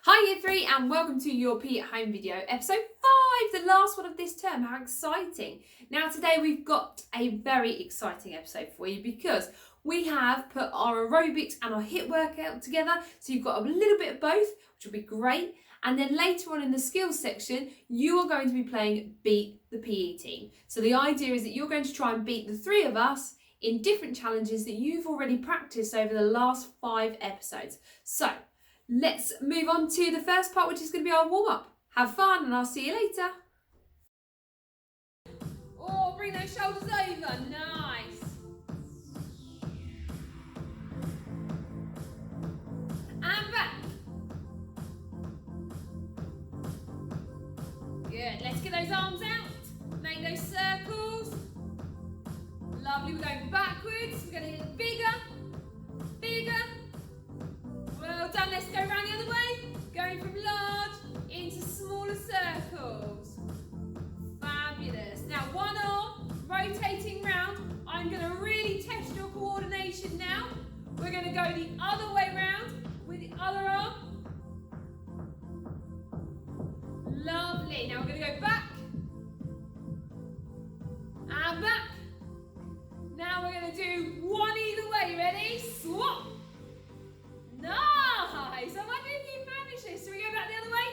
Hi Year 3 and welcome to your PE at Home video, episode 5, the last one of this term. How exciting. Now today we've got a very exciting episode for you because we have put our aerobics and our HIIT workout together, so you've got a little bit of both, which will be great. And then later on in the skills section, you are going to be playing Beat the PE Team. So the idea is that you're going to try and beat the three of us in different challenges that you've already practiced over the last 5 episodes. So let's move on to the first part, which is going to be our warm-up. Have fun and I'll see you later. Oh, bring those shoulders over. Nice. And back. Good. Let's get those arms out. Make those circles. Lovely. We're going backwards. We're going to get bigger. Bigger. Well done, let's go around the other way. Going from large into smaller circles. Fabulous. Now one arm, rotating round. I'm going to really test your coordination now. We're going to go the other way round with the other arm. Lovely. Now we're going to go back. And back. Now we're going to do one either way. Ready? Swap. Nice! I wonder if you managed this. So we go back the other way?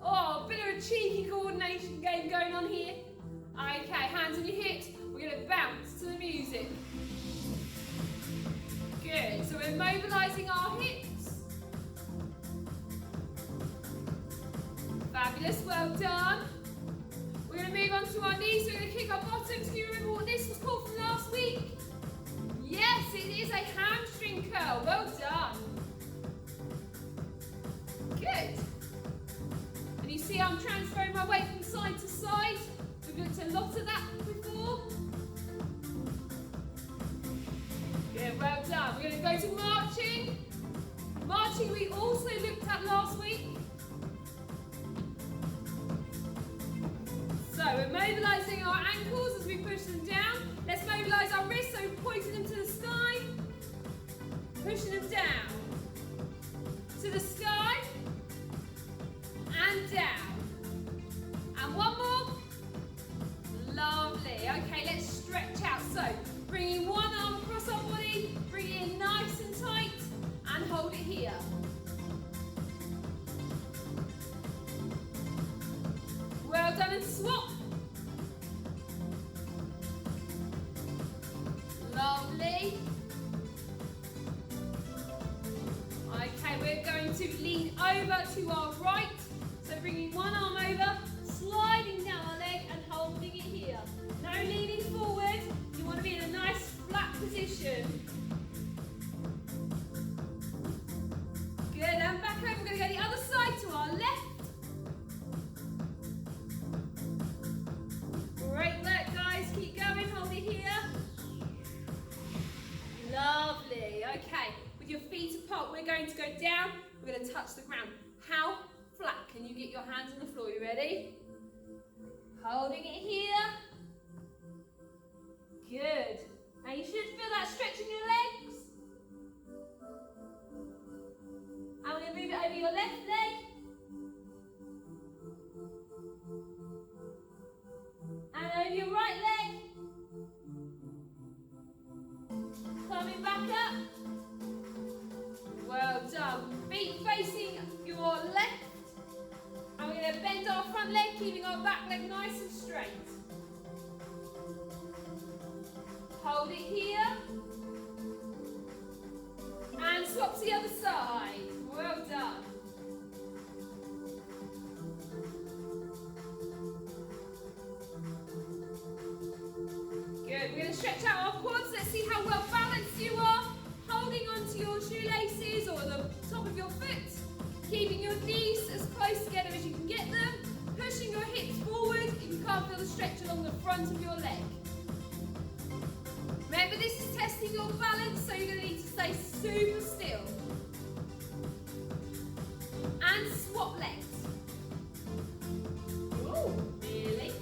Oh, a bit of a cheeky coordination game going on here. Okay, hands on your hips. We're going to bounce to the music. Good. So we're mobilising our hips. Fabulous. Well done. We're going to move on to our knees. We're going to kick our bottoms. Can you remember what this was called from last week? Yes, it is a hamstring curl. Well done. Good. And you see I'm transferring my weight from side to side. We've looked a lot at that before. Good, well done. We're going to go to marching. Marching we also looked at last week. So we're mobilising our ankles as we push them down. Let's mobilise our wrists, so we're pointing them to the sky. Pushing them down. To the sky. And down. And one more. Lovely. Okay, let's stretch out. So, bringing one arm across our body, bring it in nice and tight, and hold it here. Well done, and swap. Lovely. Okay, we're going to lean over to our right. So bringing one arm over, sliding down our leg and holding it here. No leaning forward. You want to be in a nice flat position. Good, and back over. We're going to go the other side to our left. Great work, guys. Keep going. Hold it here. Lovely. Okay, with your feet apart, we're going to go down. We're going to touch the ground. How flat can you get your hands on the floor? You ready? Holding it here. Good. Now you should feel that stretch in your legs. And we're going to move it over your left leg. And over your right leg. Coming back up. Well done. Feet facing your left. And we're going to bend our front leg, keeping our back leg nice and straight. Hold it here. And swap to the other side. Well done. Good. We're going to stretch out our quads. Let's see how well balanced you are. Holding onto your shoelaces or the top of your foot. Keeping your knees as close together as you can get them. Pushing your hips forward if you can't feel the stretch along the front of your leg. Remember, this is testing your balance, so you're going to need to stay super still. And swap legs. Ooh, really?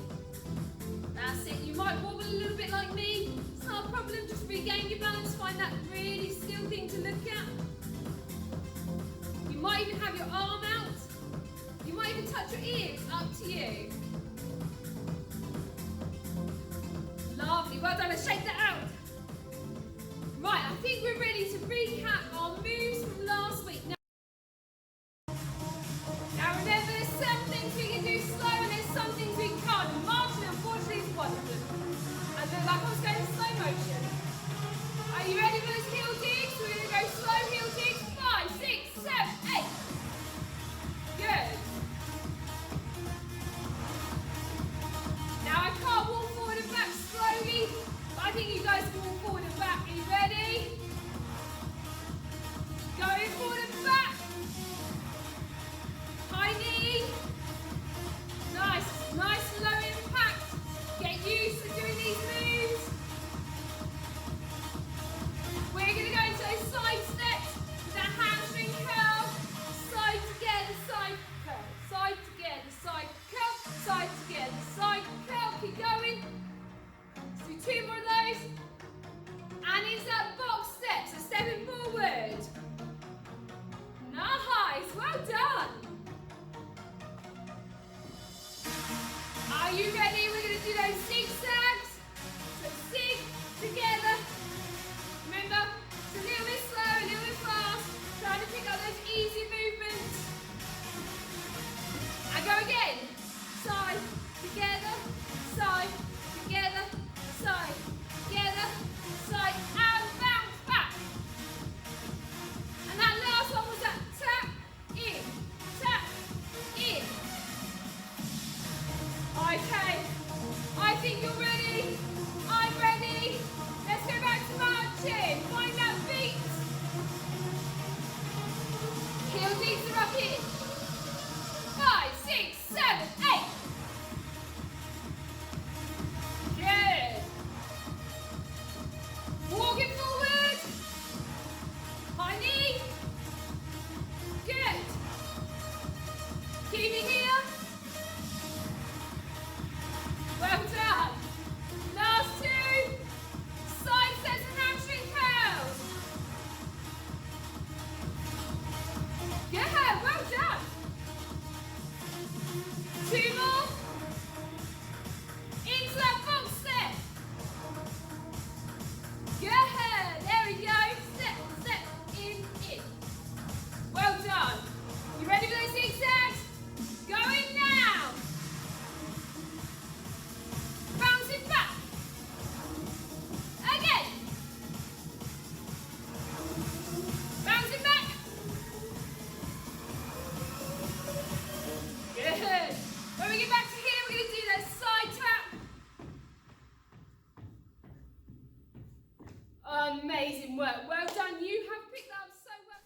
That's it. You might wobble a little bit like me. It's not a problem. Just regain your balance. Find that really still thing to look at. You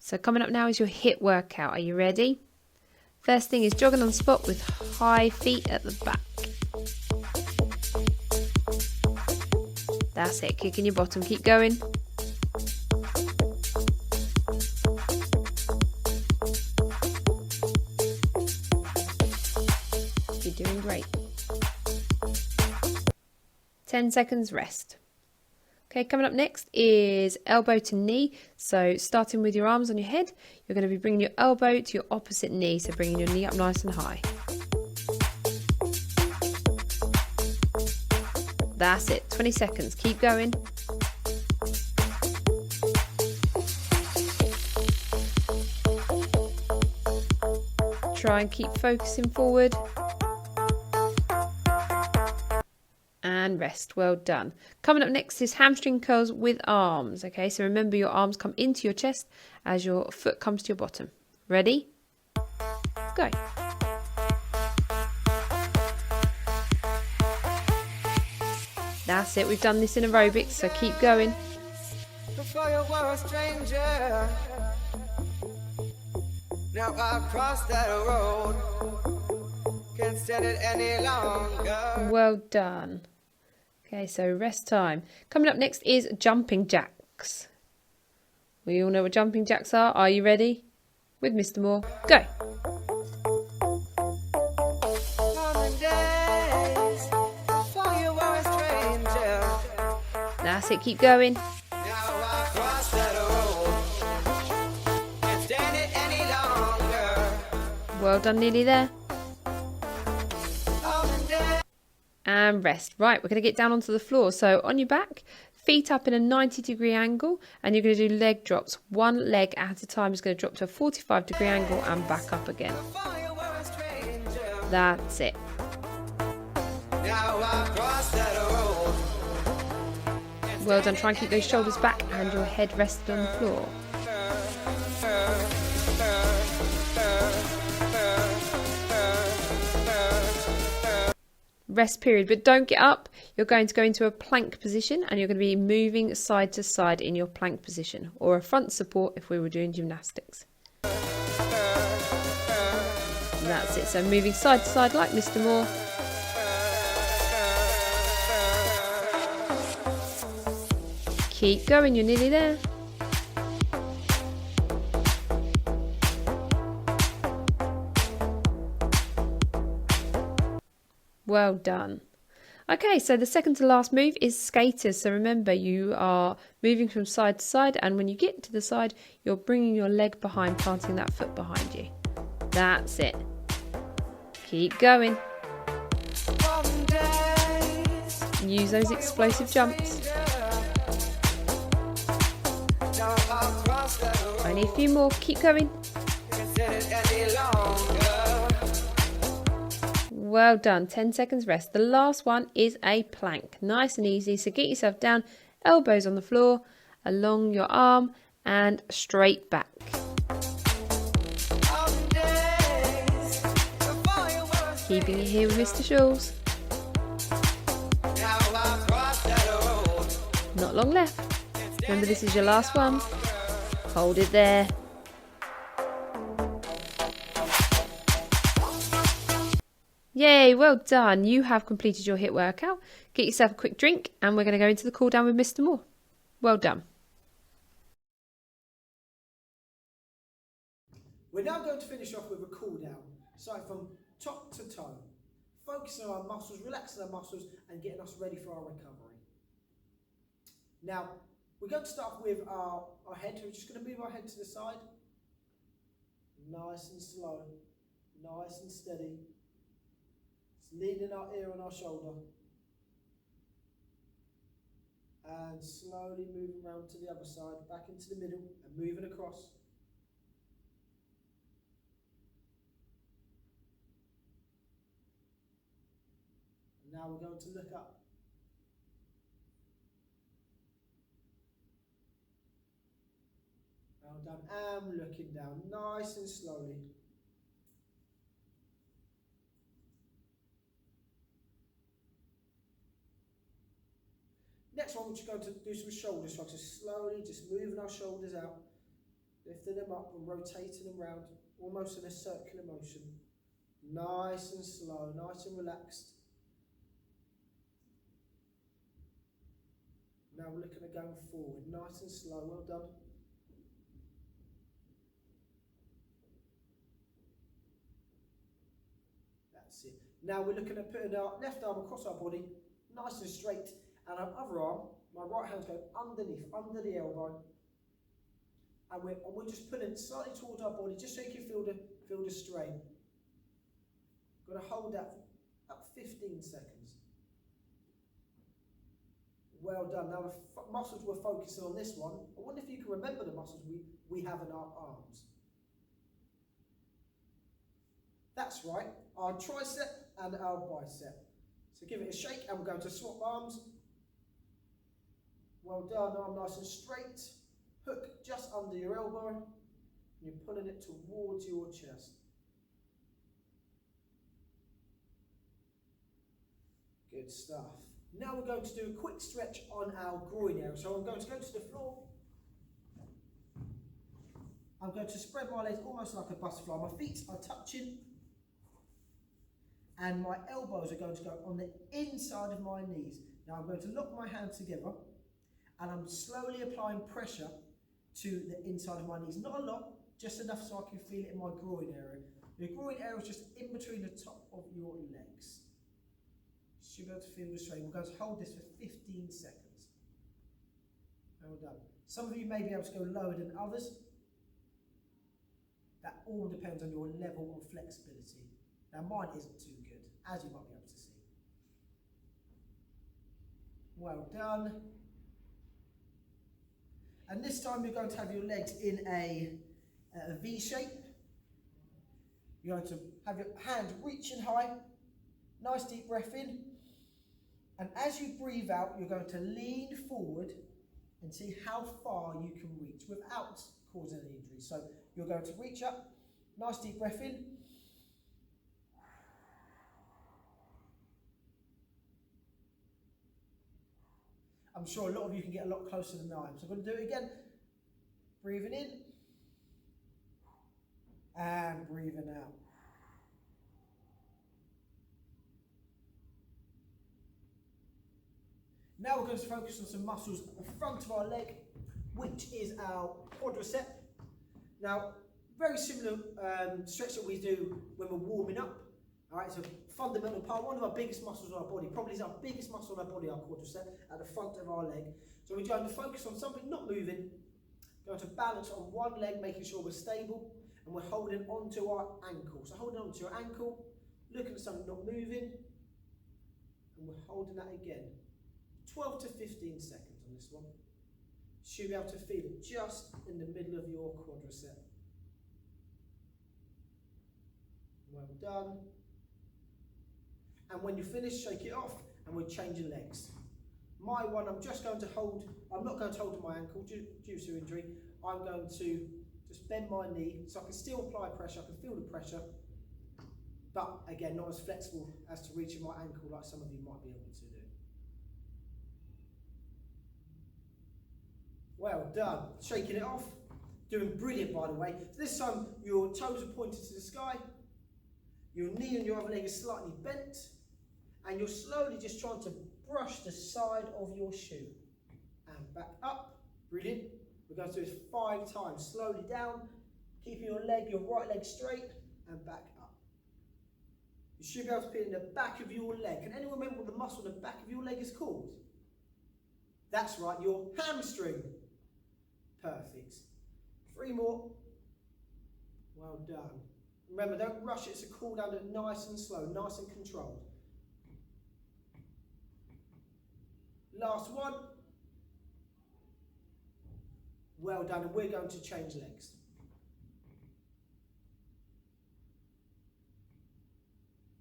So coming up now is your HIIT workout. Are you ready? First thing is jogging on the spot with high feet at the back. That's it, kicking your bottom, keep going. You're doing great. 10 seconds rest. Okay, coming up next is elbow to knee. So starting with your arms on your head, you're going to be bringing your elbow to your opposite knee. So bringing your knee up nice and high. That's it, 20 seconds, keep going. Try and keep focusing forward. And rest, well done. Coming up next is hamstring curls with arms. Okay, so remember your arms come into your chest as your foot comes to your bottom. Ready? Go. That's it, we've done this in aerobics, so keep going. Before you were a stranger, now I've crossed that road. Can't stand it any longer. Well done. Okay, so rest time. Coming up next is jumping jacks. We all know what jumping jacks are. Are you ready? With Mr. Moore, go. That's it, keep going. Now I've crossed that road. Can't stand it any longer. Well done, nearly there. And rest. Right, we're going to get down onto the floor. So on your back, feet up in a 90-degree angle, and you're going to do leg drops. One leg at a time is going to drop to a 45-degree angle and back up again. That's it. Now I've crossed that road. Well done. Try and keep those shoulders back and your head rested on the floor. Rest period, but don't get up. You're going to go into a plank position and you're going to be moving side to side in your plank position, or a front support if we were doing gymnastics. That's it, so moving side to side like Mr. Moore. Keep going, you're nearly there. Well done. Okay, so the second to last move is skaters. So remember, you are moving from side to side, and when you get to the side, you're bringing your leg behind, planting that foot behind you. That's it. Keep going. Use those explosive jumps. Only a few more. Keep going. Well done. 10 seconds rest. The last one is a plank. Nice and easy. So get yourself down, elbows on the floor, along your arm, and straight back. Keeping it here with Mr. Schulz. Not long left. Remember, this is your last one. Hold it there. Yay, well done. You have completed your HIIT workout. Get yourself a quick drink and we're going to go into the cool down with Mr. Moore. Well done. We're now going to finish off with a cool down, starting from top to toe, focusing on our muscles, relaxing our muscles and getting us ready for our recovery. Now, we're going to start with our head. We're just going to move our head to the side. Nice and slow, nice and steady. Leaning our ear on our shoulder. And slowly moving around to the other side, back into the middle and moving across. And now we're going to look up. Well done, and looking down nice and slowly. Next one, we're just going to do some shoulder shrugs. So slowly, just moving our shoulders out. Lifting them up and rotating them round, almost in a circular motion. Nice and slow, nice and relaxed. Now we're looking at going forward, nice and slow, well done. That's it. Now we're looking at putting our left arm across our body, nice and straight, and our other arm, my right hand's going underneath, under the elbow. And we're just putting it slightly towards our body, just so you can feel the strain. Got to hold that for up 15 seconds. Well done. Now the muscles we're focusing on this one, I wonder if you can remember the muscles we have in our arms. That's right, our tricep and our bicep. So give it a shake and we're going to swap arms. Well done, arm nice and straight. Hook just under your elbow. And you're pulling it towards your chest. Good stuff. Now we're going to do a quick stretch on our groin area. So I'm going to go to the floor. I'm going to spread my legs almost like a butterfly. My feet are touching. And my elbows are going to go on the inside of my knees. Now I'm going to lock my hands together. And I'm slowly applying pressure to the inside of my knees. Not a lot, just enough so I can feel it in my groin area. The groin area is just in between the top of your legs. Should be able to feel the strain. We're going to hold this for 15 seconds. Well done. Some of you may be able to go lower than others. That all depends on your level of flexibility. Now mine isn't too good, as you might be able to see. Well done. And this time you're going to have your legs in a V shape. You're going to have your hand reaching high. Nice deep breath in. And as you breathe out, you're going to lean forward and see how far you can reach without causing any injury. So you're going to reach up. Nice deep breath in. I'm sure a lot of you can get a lot closer than I am. So I'm going to do it again. Breathing in. And breathing out. Now we're going to focus on some muscles at the front of our leg, which is our quadricep. Now, very similar stretch that we do when we're warming up. All right, it's a fundamental part, one of our biggest muscles on our body, probably is our biggest muscle on our body, our quadricep, at the front of our leg. So we're going to focus on something not moving, going to balance on one leg, making sure we're stable, and we're holding onto our ankle. So holding onto your ankle, looking at something not moving, and we're holding that again. 12 to 15 seconds on this one. Should be able to feel it just in the middle of your quadricep. Well done. And when you finish, shake it off and we're changing legs. My one, I'm just going to hold, I'm not going to hold my ankle due to injury. I'm going to just bend my knee so I can still apply pressure, I can feel the pressure, but again, not as flexible as to reaching my ankle like some of you might be able to do. Well done. Shaking it off. Doing brilliant, by the way. This time, your toes are pointed to the sky. Your knee on your other leg is slightly bent. And you're slowly just trying to brush the side of your shoe. And back up. Brilliant. We're going to do this 5 times. Slowly down. Keeping your right leg straight. And back up. You should be able to feel in the back of your leg. Can anyone remember what the muscle in the back of your leg is called? That's right, your hamstring. Perfect. 3 more. Well done. Remember, don't rush it, it's a cool down, it nice and slow, nice and controlled. Last one. Well done, and we're going to change legs.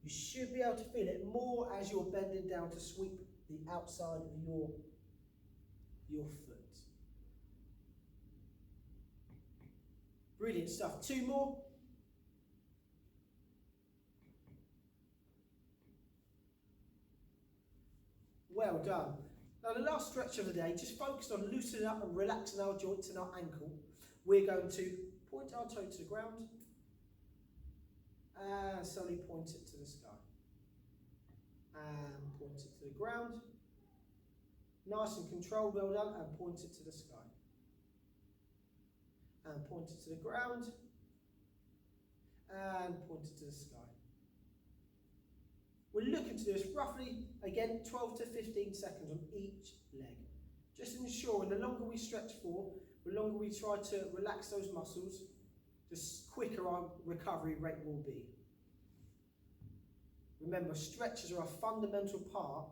You should be able to feel it more as you're bending down to sweep the outside of your foot. Brilliant stuff. 2 more. Well done. Now the last stretch of the day, just focused on loosening up and relaxing our joints and our ankle. we're going to point our toe to the ground and slowly point it to the sky. And point it to the ground. Nice and controlled, well done, and point it to the sky. And point it to the ground. And point it to the sky. We're looking to do this roughly, again, 12 to 15 seconds on each leg. Just ensuring the longer we stretch for, the longer we try to relax those muscles, the quicker our recovery rate will be. Remember, stretches are a fundamental part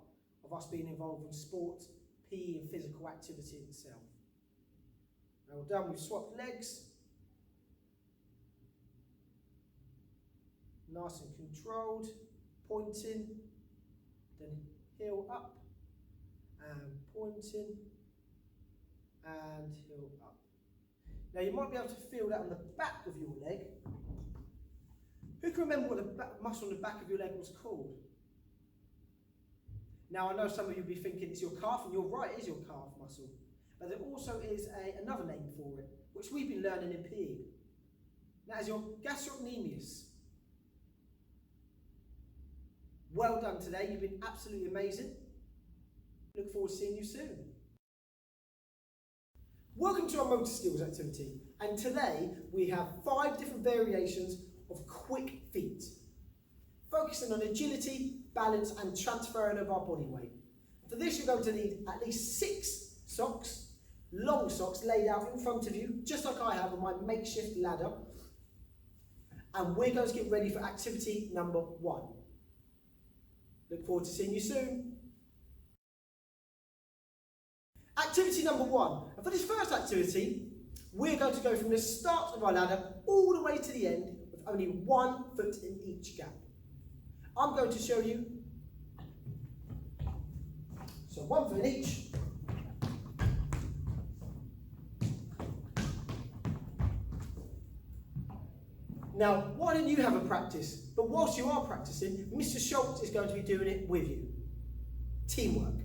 of us being involved in sport, PE and physical activity itself. Now we're done, we've swapped legs. Nice and controlled, pointing, then heel up, and pointing, and heel up. Now you might be able to feel that on the back of your leg. Who can remember what the muscle on the back of your leg was called? Now I know some of you will be thinking it's your calf, and you're right, it is your calf muscle. But there also is another name for it, which we've been learning in PE. That is your gastrocnemius. Well done today, you've been absolutely amazing. Look forward to seeing you soon. Welcome to our motor skills activity, and today we have 5 different variations of quick feet, focusing on agility, balance and transferring of our body weight. For this you're going to need at least 6 socks, long socks laid out in front of you, just like I have on my makeshift ladder, and we're going to get ready for activity number 1. Look forward to seeing you soon. Activity number 1, and for this first activity, we're going to go from the start of our ladder all the way to the end with only 1 foot in each gap. I'm going to show you, so 1 foot in each. Now, why don't you have a practice? But whilst you are practicing, Mr. Schultz is going to be doing it with you. Teamwork.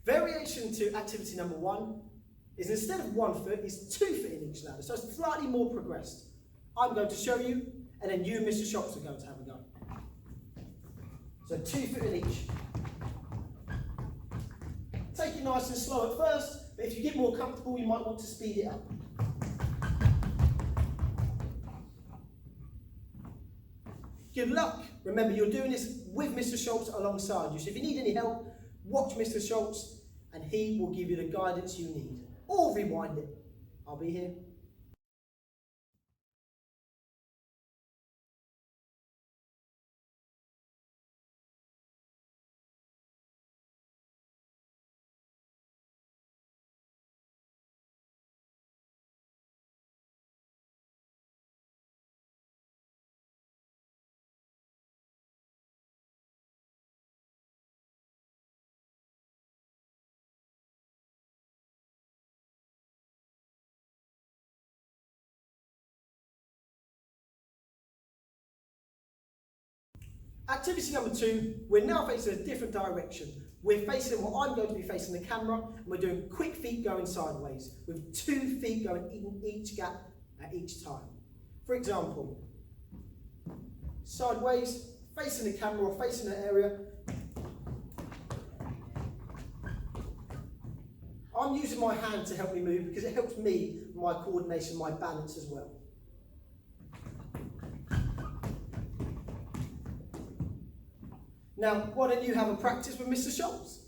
Variation to activity number 1 is instead of 1 foot, is 2 foot in each ladder, so it's slightly more progressed. I'm going to show you, and then you and Mr. Schultz are going to have a go. So 2 foot in each. Take it nice and slow at first, but if you get more comfortable, you might want to speed it up. Good luck. Remember, you're doing this with Mr. Schultz alongside you, so if you need any help, watch Mr. Schultz and he will give you the guidance you need. Or rewind it. I'll be here. Activity number 2, we're now facing a different direction. We're facing what I'm going to be facing the camera, and we're doing quick feet going sideways, with 2 feet going in each gap at each time. For example, sideways, facing the camera or facing the area. I'm using my hand to help me move because it helps me, my coordination, my balance as well. Now, why don't you have a practice with Mr. Schultz?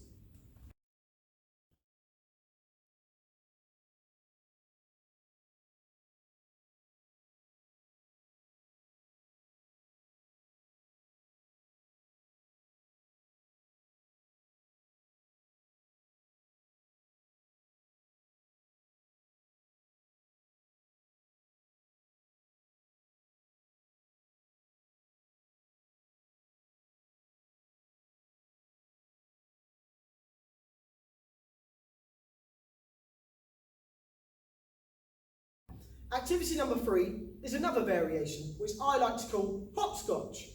Activity number 3 is another variation, which I like to call hopscotch.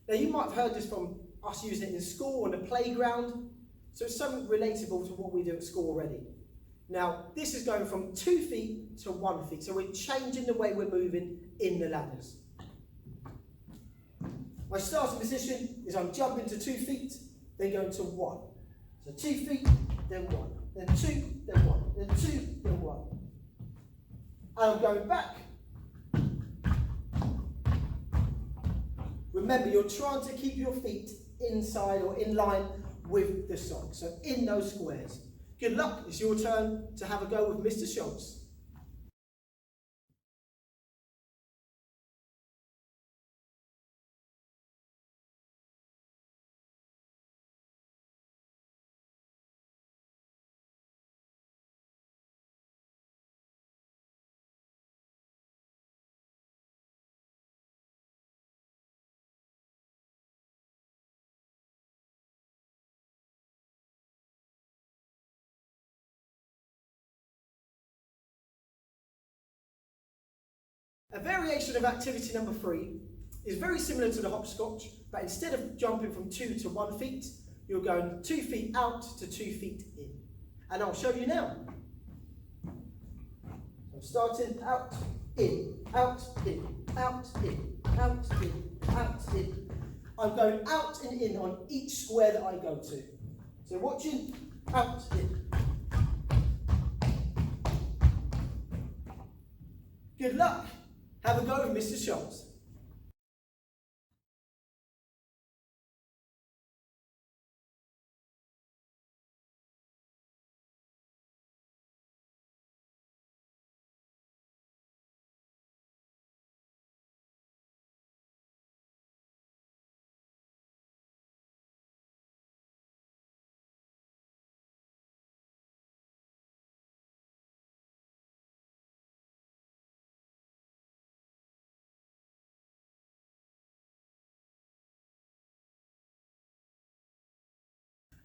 Now you might have heard this from us using it in school on the playground, so it's something relatable to what we do at school already. Now this is going from 2 feet to 1 foot, so we're changing the way we're moving in the ladders. My starting position is I'm jumping to 2 feet, then going to 1. So 2 feet, then 1, then 2, then 1, then 2, then 1. And I'm going back. Remember, you're trying to keep your feet inside or in line with the socks, so in those squares. Good luck, it's your turn to have a go with Mr. Schultz. A variation of activity number 3 is very similar to the hopscotch, but instead of jumping from 2 to 1 feet, you're going 2 feet out to 2 feet in. And I'll show you now. I'm starting out, in, out, in, out, in, out, in, out, in. I'm going out and in on each square that I go to. So watching, out, in. Good luck. Have a go with Mr. Schultz.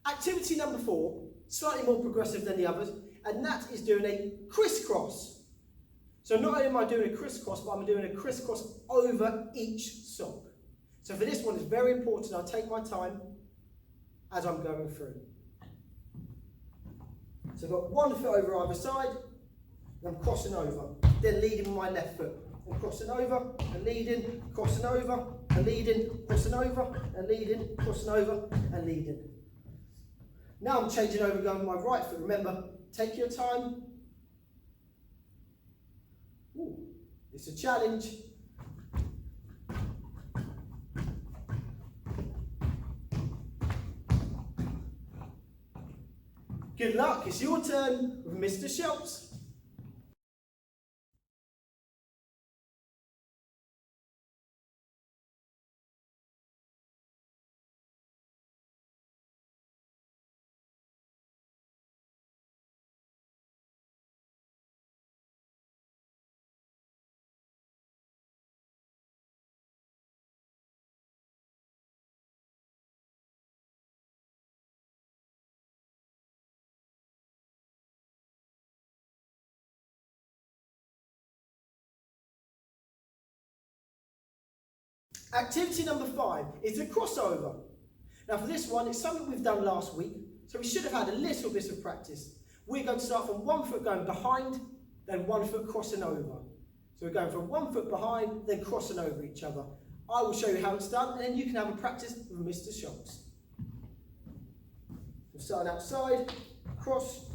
Activity number 4, slightly more progressive than the others, and that is doing a crisscross. So not only am I doing a crisscross, but I'm doing a crisscross over each sock. So for this one, it's very important I take my time as I'm going through. So I've got 1 foot over either side, and I'm crossing over, then leading with my left foot. And crossing over, and leading, crossing over, and leading, crossing over, and leading, crossing over, and leading. Now I'm changing over, going with my right foot. Remember, take your time. Ooh, it's a challenge. Good luck, it's your turn with Mr. Schultz. Activity number 5 is a crossover. Now for this one, it's something we've done last week, so we should have had a little bit of practice. We're going to start from 1 foot going behind, then 1 foot crossing over. So we're going from 1 foot behind, then crossing over each other. I will show you how it's done, and then you can have a practice with Mr. Schultz. So starting outside, cross,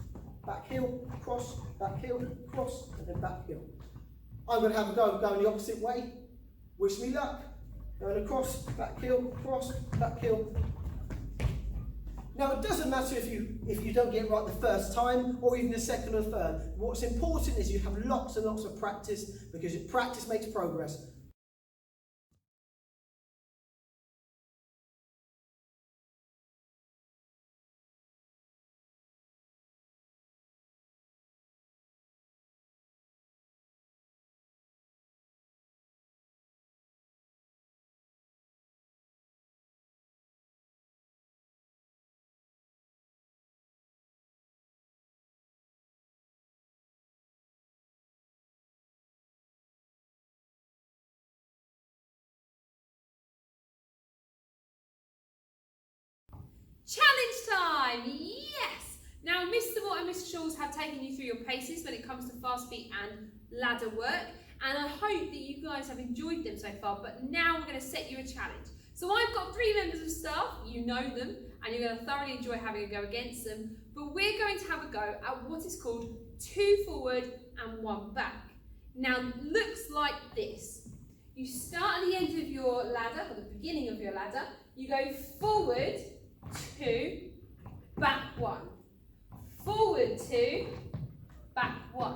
back heel, cross, and then back heel. I'm going to have a go going the opposite way. Wish me luck. Going across, back heel, cross, back heel. Now it doesn't matter if you don't get it right the first time or even the second or third. What's important is you have lots and lots of practice, because practice makes progress. Challenge time! Yes! Now, Mr. Moore and Mr. Shawls have taken you through your paces when it comes to fast feet and ladder work, and I hope that you guys have enjoyed them so far, but now we're going to set you a challenge. So I've got 3 members of staff, you know them, and you're going to thoroughly enjoy having a go against them, but we're going to have a go at what is called 2 forward and 1 back. Now, it looks like this. You start at the end of your ladder, or the beginning of your ladder, you go forward 2, back 1. Forward 2, back 1.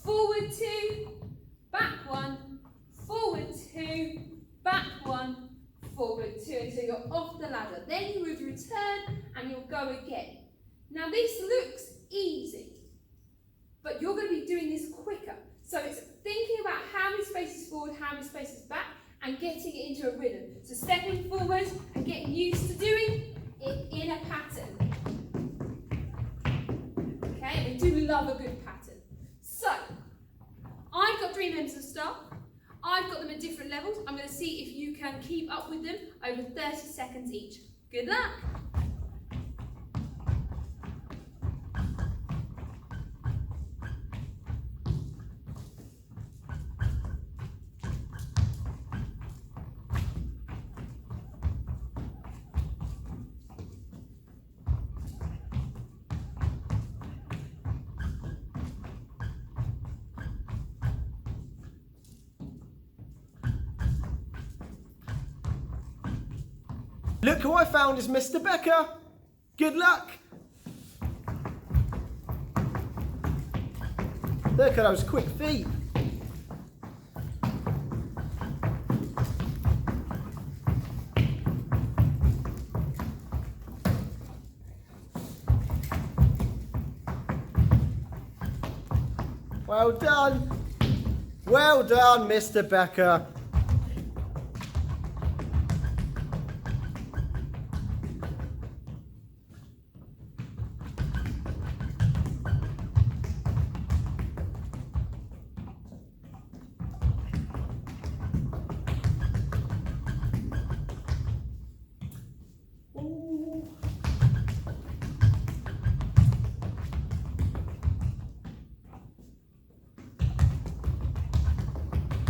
Forward 2, back 1. Forward 2, back 1. Forward 2 until you're off the ladder. Then you would return and you'll go again. Now this looks easy, but you're going to be doing this quicker. So it's thinking about how many spaces forward, how many spaces back, and getting it into a rhythm. So stepping forward and getting used to doing it in a pattern. Okay, we do love a good pattern. So, I've got 3 members of staff. I've got them at different levels. I'm going to see if you can keep up with them over 30 seconds each. Good luck! Look who I found is Mr. Becker. Good luck. Look at those quick feet. Well done. Well done, Mr. Becker.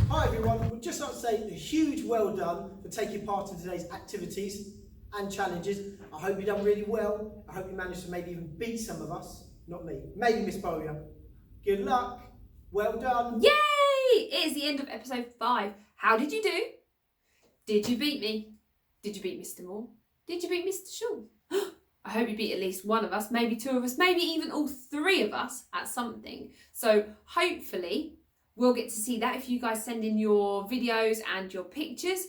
Hi everyone, we'd just like to say a huge well done for taking part in today's activities and challenges. I hope you've done really well. I hope you managed to maybe even beat some of us. Not me, maybe Miss Bowyer. Good luck, well done. Yay! It is the end of episode 5. How did you do? Did you beat me? Did you beat Mr. Moore? Did you beat Mr. Shaw? I hope you beat at least one of us, maybe 2 of us, maybe even all 3 of us at something. So hopefully we'll get to see that if you guys send in your videos and your pictures.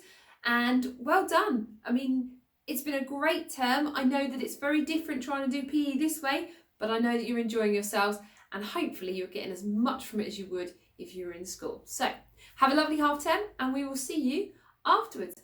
And well done. I mean, it's been a great term. I know that it's very different trying to do PE this way, but I know that you're enjoying yourselves and hopefully you're getting as much from it as you would if you were in school. So have a lovely half term and we will see you afterwards.